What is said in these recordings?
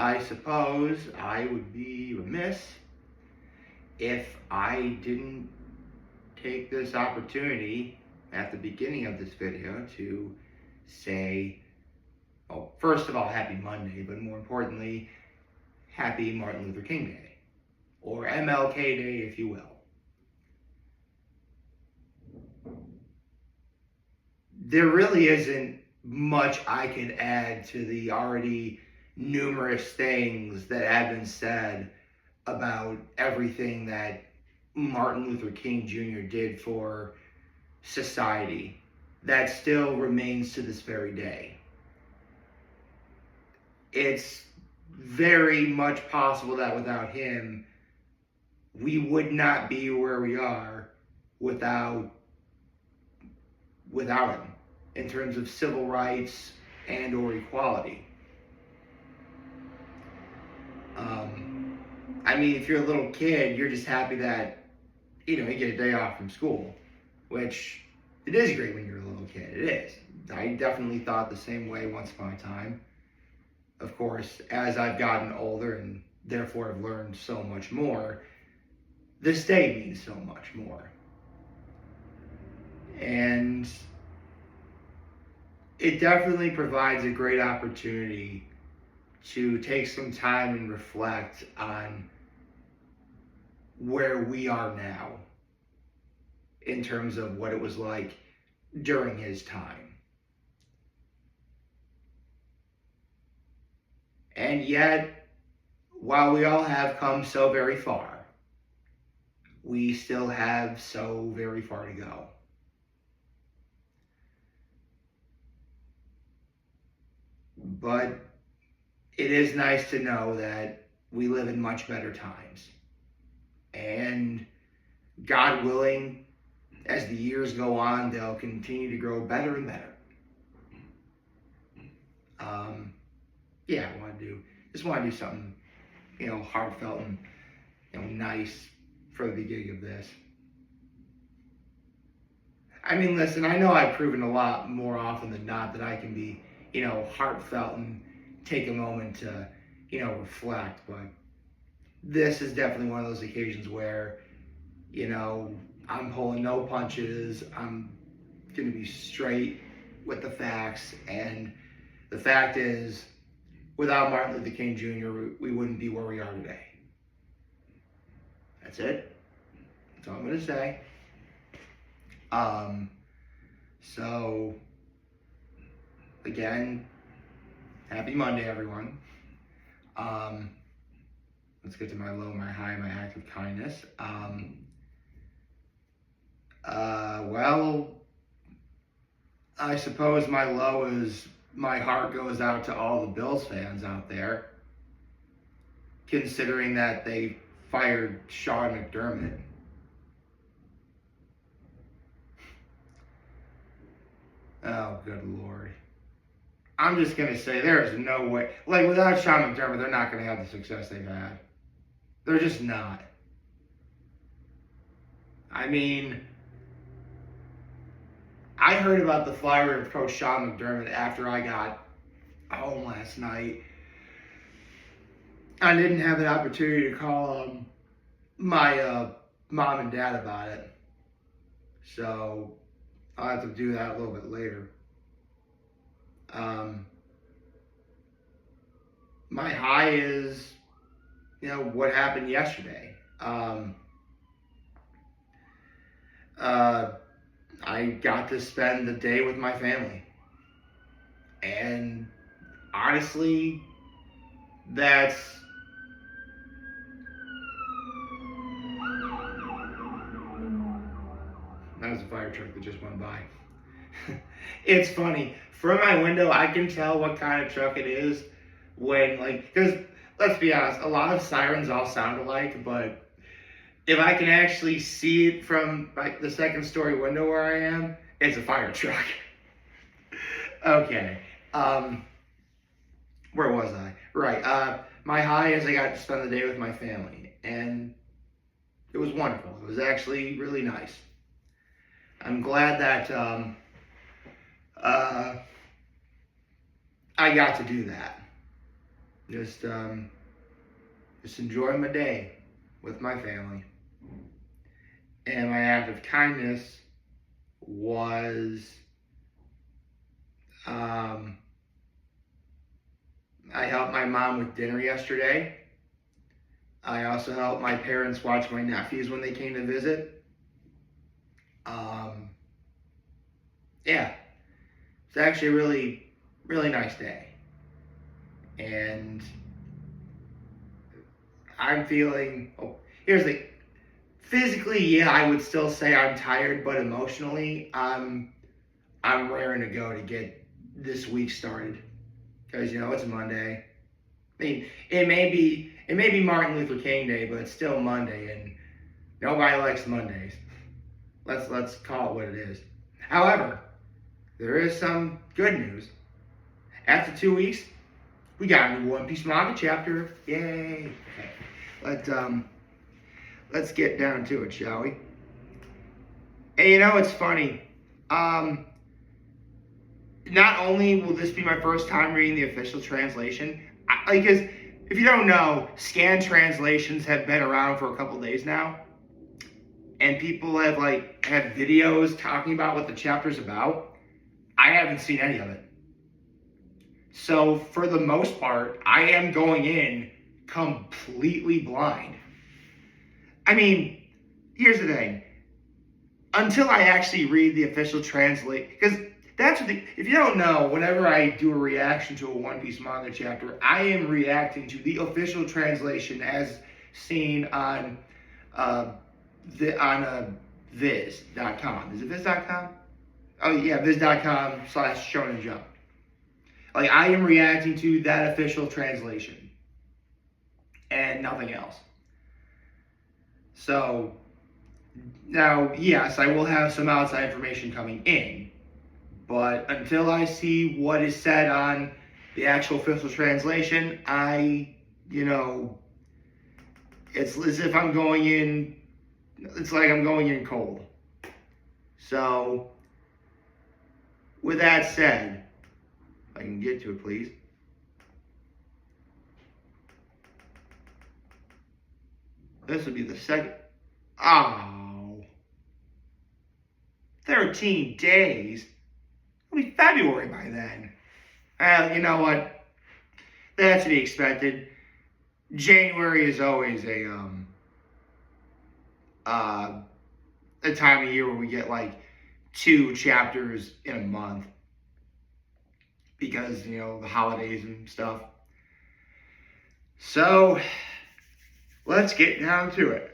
I suppose I would be remiss if I didn't take this opportunity at the beginning of this video to say, well, first of all, happy Monday, but more importantly, happy Martin Luther King Day, or MLK Day, if you will. There really isn't much I could add to the already numerous things that have been said about everything that Martin Luther King Jr. did for society that still remains to this very day. It's very much possible that without him, we would not be where we are without him in terms of civil rights and or equality. I mean, if you're a little kid, you're just happy that, you get a day off from school, which it is great when you're a little kid. It is. I definitely thought the same way once upon a time. Of course, as I've gotten older and therefore have learned so much more, this day means so much more. And it definitely provides a great opportunity to take some time and reflect on where we are now in terms of what it was like during his time. And yet, while we all have come so very far, we still have so very far to go. But it is nice to know that we live in much better times. And God willing, as the years go on, they'll continue to grow better and better. I just want to do something, heartfelt and, nice for the beginning of this. I mean, listen, I know I've proven a lot more often than not that I can be, heartfelt and take a moment to, reflect. But this is definitely one of those occasions where, I'm pulling no punches. I'm going to be straight with the facts. And the fact is, without Martin Luther King Jr., we wouldn't be where we are today. That's it. That's all I'm going to say. So, again, happy Monday, everyone. Let's get to my low, my high, my act of kindness. Well, I suppose my low is my heart goes out to all the Bills fans out there, considering that they fired Sean McDermott. Oh, good Lord. I'm just going to say there is no way. Like, without Sean McDermott, they're not going to have the success they've had. They're just not. I mean, I heard about the firing of Coach Sean McDermott after I got home last night. I didn't have the opportunity to call my mom and dad about it. So I'll have to do that a little bit later. My high is, what happened yesterday. I got to spend the day with my family. And honestly, that was a fire truck that just went by. It's funny. From my window, I can tell what kind of truck it is when, because let's be honest, a lot of sirens all sound alike, but if I can actually see it from the second story window where I am, it's a fire truck. Okay. Where was I? Right. My high is I got to spend the day with my family, and it was wonderful. It was actually really nice. I'm glad that I got to do that. Just enjoy my day with my family. And my act of kindness was um, I helped my mom with dinner yesterday. I also helped my parents watch my nephews when they came to visit. Um, yeah, it's actually a really, really nice day. And I'm feeling, here's the, physically, yeah, I would still say I'm tired, but emotionally, I'm raring to go to get this week started. Because, it's Monday. I mean, it may be Martin Luther King Day, but it's still Monday, and nobody likes Mondays. Let's call it what it is. However, there is some good news. After 2 weeks, we got a new One Piece manga chapter. Yay! Okay. Let's get down to it, shall we? And it's funny. Not only will this be my first time reading the official translation, because if you don't know, scan translations have been around for a couple days now, and people have had videos talking about what the chapter's about. I haven't seen any of it. So for the most part, I am going in completely blind. I mean, here's the thing. Until I actually read the official translate, because that's what if you don't know, whenever I do a reaction to a One Piece manga chapter, I am reacting to the official translation as seen on viz.com. Is it viz.com? Oh yeah, viz.com/Shonen Jump. I am reacting to that official translation and nothing else. So now, yes, I will have some outside information coming in, but until I see what is said on the actual official translation, it's as if I'm going in, it's like I'm going in cold. So, with that said, if I can get to it, please. This will be the second. Oh, 13 days. It'll be February by then. You know what? That's to be expected. January is always a time of year where we get 2 chapters in a month because the holidays and stuff. So let's get down to it.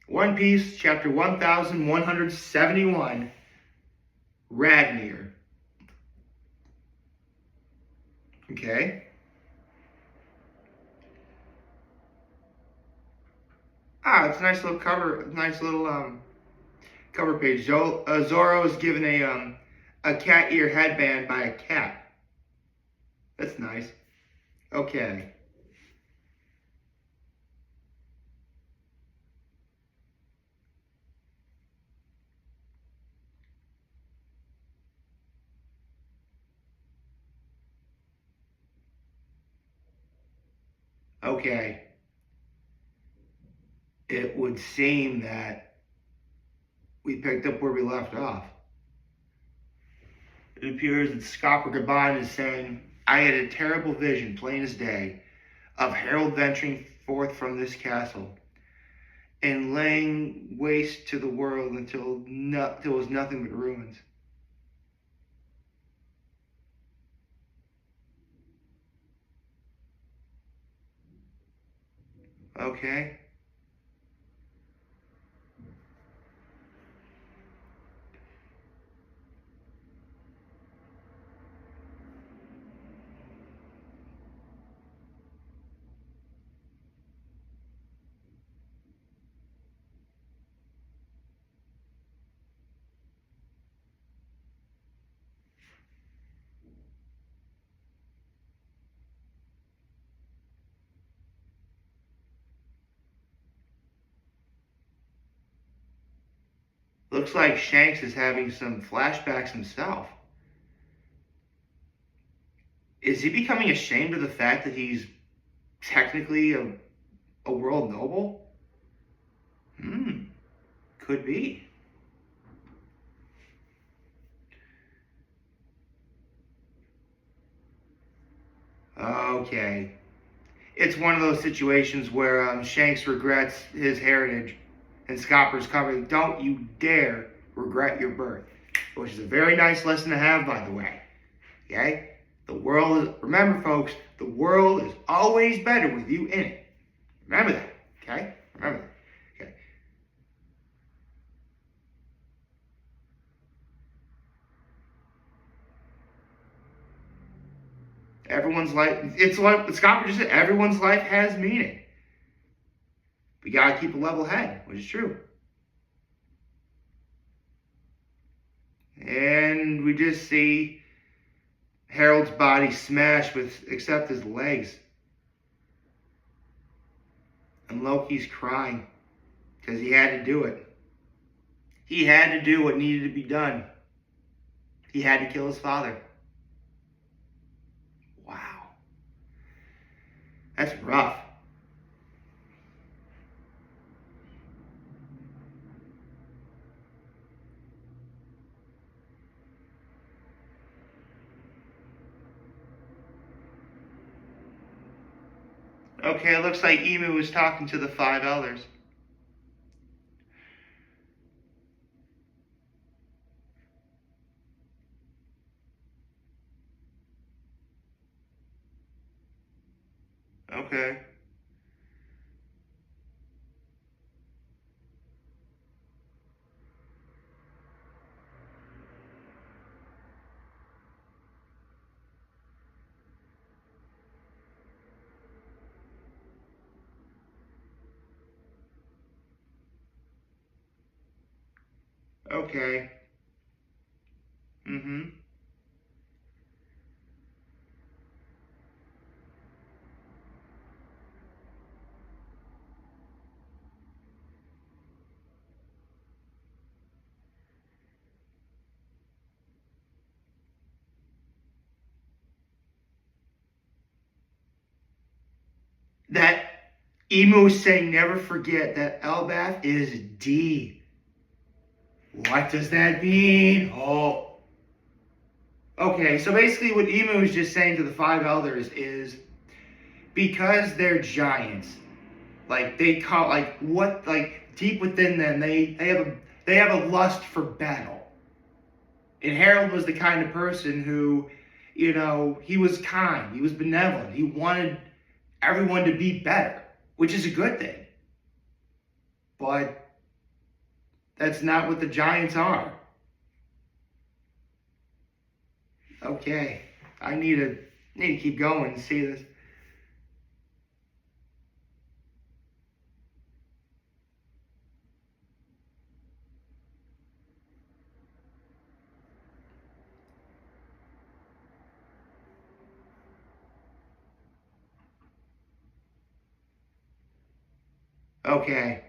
One Piece, chapter 1171, Ragnar. Okay. It's a nice little cover. Nice little cover page. Zoro is given a cat ear headband by a cat. That's nice. Okay. Okay. It would seem that we picked up where we left off. It appears that Scopper Gaban is saying, I had a terrible vision, plain as day, of Harold venturing forth from this castle and laying waste to the world until there was nothing but ruins. Okay. Looks like Shanks is having some flashbacks himself. Is he becoming ashamed of the fact that he's technically a world noble? Hmm, could be. Okay. It's one of those situations where Shanks regrets his heritage, and Scopper's covering, don't you dare regret your birth. Which is a very nice lesson to have, by the way. Okay? The world is, remember, folks, the world is always better with you in it. Remember that. Okay? Remember that. Okay. Everyone's life, it's like Scott just said, everyone's life has meaning. We gotta keep a level head, which is true. And we just see Harold's body smashed with except his legs. And Loki's crying because he had to do it. He had to do what needed to be done. He had to kill his father. Wow. That's rough. Okay, it looks like Emu was talking to the five elders. Okay. Okay. Mm-hmm. That Emu is saying never forget that Elbath is D. What does that mean? Oh. Okay, so basically what Emu is just saying to the five elders is because they're giants, like they call like what like deep within them they have a lust for battle. And Harold was the kind of person who, he was kind, he was benevolent, he wanted everyone to be better, which is a good thing. But that's not what the Giants are. Okay, I need to keep going and see this. Okay,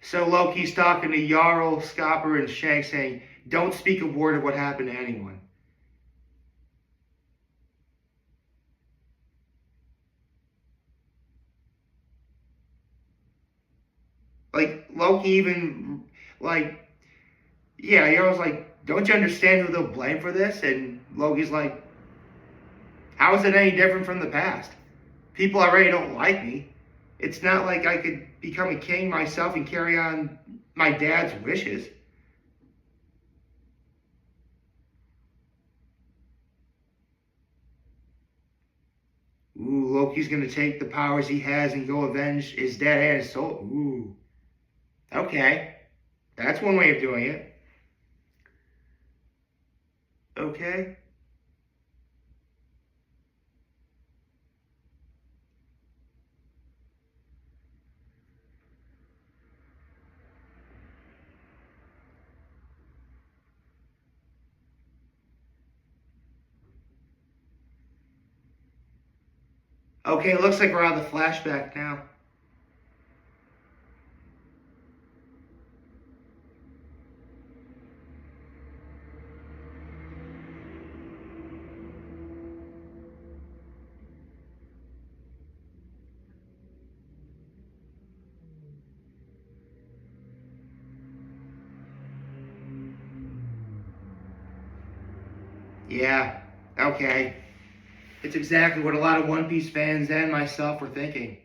so Loki's talking to Jarl, Scopper, and Shank, saying, "Don't speak a word of what happened to anyone." Like Loki even like yeah, Jarl's like, "Don't you understand who they'll blame for this?" And Loki's like, "How is it any different from the past? People already don't like me. It's not like I could become a king myself and carry on my dad's wishes." Ooh, Loki's gonna take the powers he has and go avenge his dad and his soul. Ooh, okay, that's one way of doing it. Okay, okay. It looks like we're on the flashback now. Yeah, okay. It's exactly what a lot of One Piece fans and myself were thinking.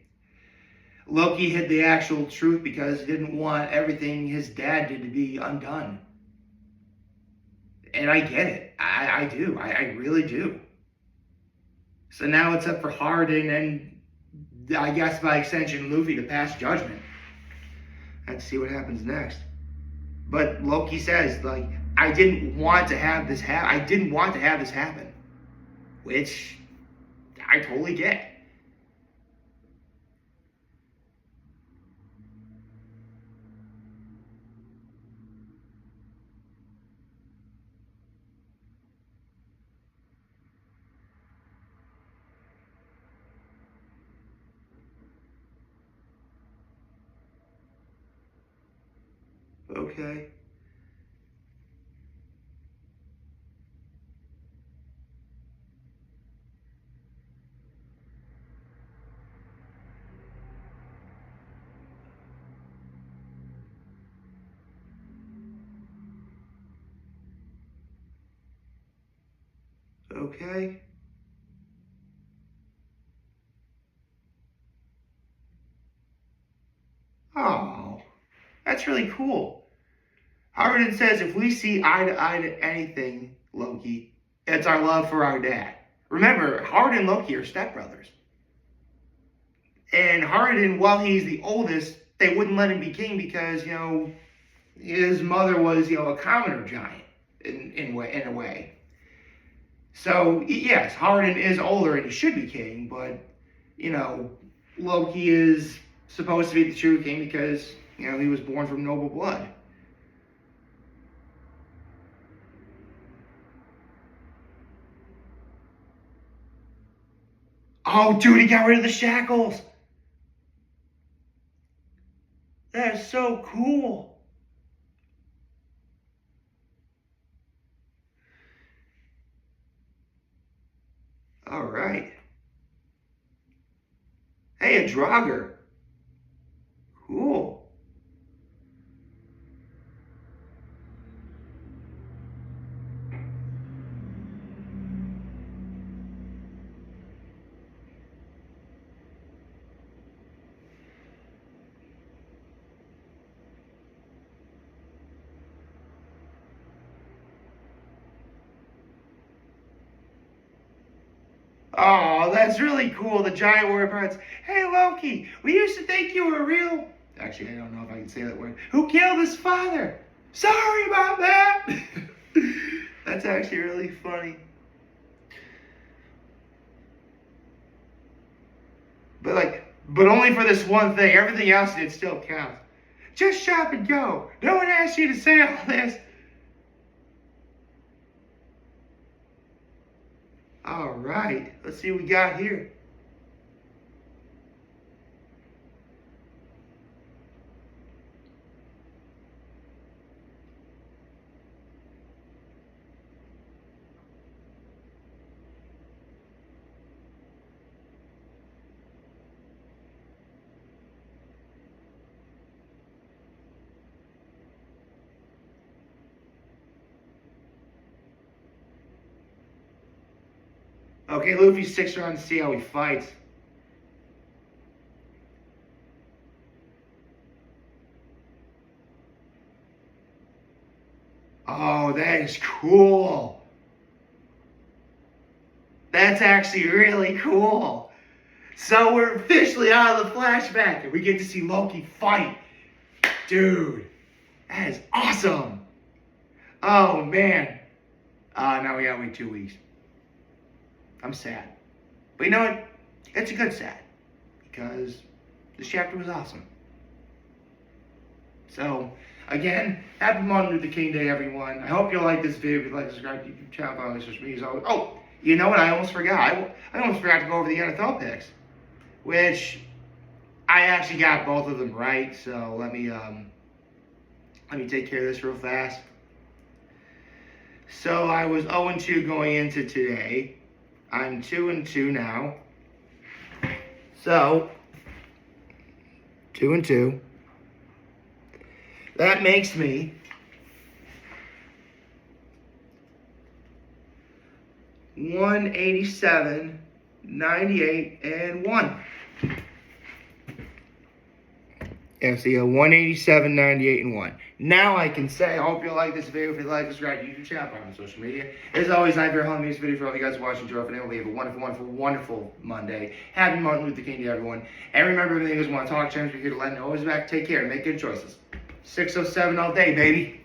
Loki hid the actual truth because he didn't want everything his dad did to be undone. And I get it. I do. I really do. So now it's up for Hardin and I guess by extension Luffy to pass judgment. Let's see what happens next. But Loki says, like, I didn't want to have this happen. I didn't want to have this happen. Which I totally get. Okay. Okay. Oh, that's really cool. Hardin says if we see eye to eye to anything, Loki, it's our love for our dad. Remember, Hardin and Loki are stepbrothers. And Hardin, while he's the oldest, they wouldn't let him be king because, his mother was, a commoner giant in a way. So, yes, Hardin is older and he should be king, but, Loki is supposed to be the true king because, he was born from noble blood. Oh, dude, he got rid of the shackles. That is so cool. All right. Hey, a Draugr. Cool. Oh, that's really cool. The giant warrior parts. Hey, Loki, we used to think you were real. Actually, I don't know if I can say that word. Who killed his father? Sorry about that. That's actually really funny. But only for this one thing. Everything else it still counts. Just shop and go. No one asked you to say all this. All right, let's see what we got here. Okay, Luffy sticks around to see how he fights. Oh, that is cool. That's actually really cool. So we're officially out of the flashback and we get to see Loki fight. Dude, that is awesome. Oh, man. Now we gotta wait 2 weeks. I'm sad. But you know what? It's a good sad. Because this chapter was awesome. So, again, happy Martin Luther King Day, everyone. I hope you like this video. If you'd like to subscribe to the YouTube channel, follow me on social media. Oh, you know what? I almost forgot. I almost forgot to go over the NFL picks. Which, I actually got both of them right. So, let me take care of this real fast. So, I was 0-2 going into today. I'm 2-2 now. So, 2-2. That makes me 187, 98, and 1. Yeah, so you got 187, 98, and 1. Now I can say, I hope you like this video. If you like, subscribe to the YouTube channel, follow me on social media. As always, I'm your home. This video for all you guys watching. Joe, for now, we have a wonderful, wonderful, wonderful Monday. Happy Martin Luther King to everyone. And remember, everything you guys want to talk, change, we're here to let you know. Always back. Take care and make good choices. 607 all day, baby.